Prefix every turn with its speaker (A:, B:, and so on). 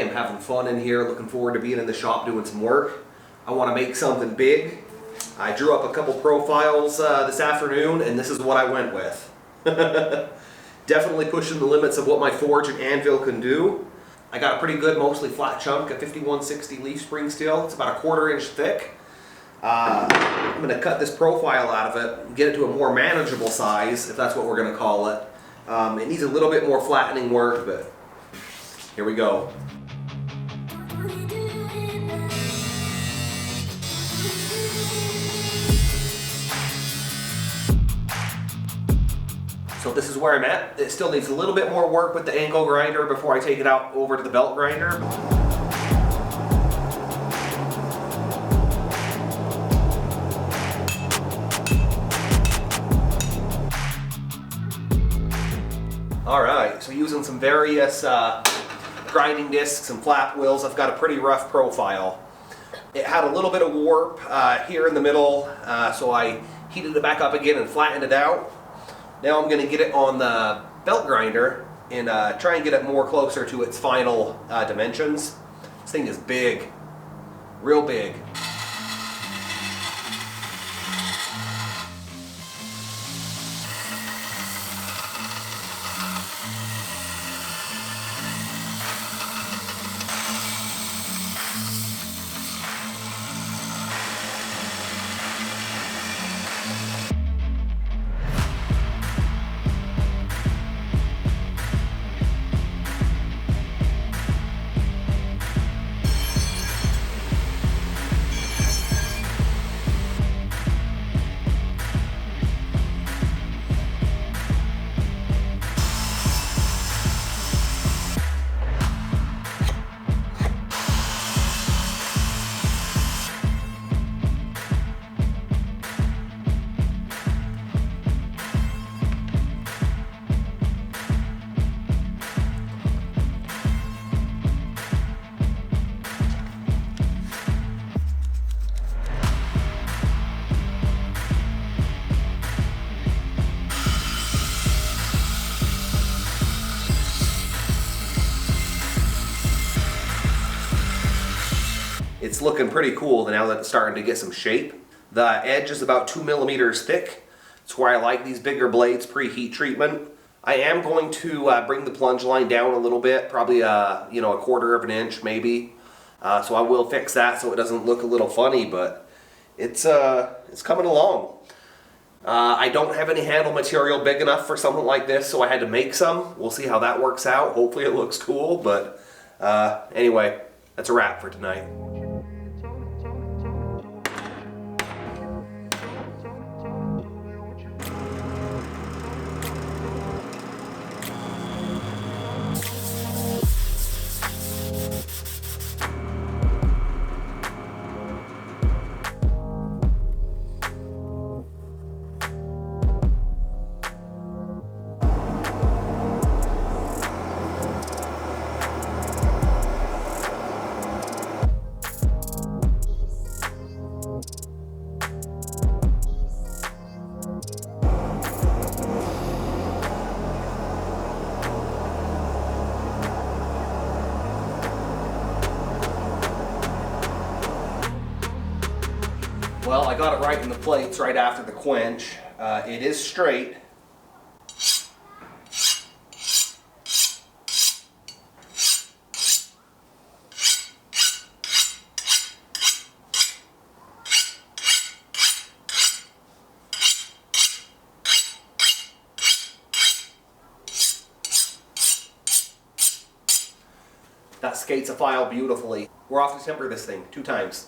A: am having fun in here, looking forward to being in the shop doing some work. I want to make something big. I drew up a couple profiles this afternoon, and this is what I went with. Definitely pushing the limits of what my forge and anvil can do. I got a pretty good, mostly flat chunk of 5160 leaf spring steel. It's about a 1/4 inch thick. I'm going to cut this profile out of it and get it to a more manageable size, if that's what we're going to call it. It needs a little bit more flattening work, but here we go. So this is where I'm at. It still needs a little bit more work with the angle grinder before I take it out over to the belt grinder. Alright, so using some various grinding discs and flap wheels, I've got a pretty rough profile. It had a little bit of warp here in the middle, so I heated it back up again and flattened it out. Now I'm going to get it on the belt grinder and try and get it more closer to its final dimensions. This thing is big, real big. It's looking pretty cool now that it's starting to get some shape. The edge is about 2 millimeters thick. It's where I like these bigger blades pre-heat treatment. I am going to bring the plunge line down a little bit, probably a 1/4 of an inch maybe. So I will fix that so it doesn't look a little funny, but it's coming along. I don't have any handle material big enough for something like this, so I had to make some. We'll see how that works out. Hopefully it looks cool, but anyway, that's a wrap for tonight. Well, I got it right in the plates right after the quench. It is straight. That skates a file beautifully. We're off to temper this thing 2 times.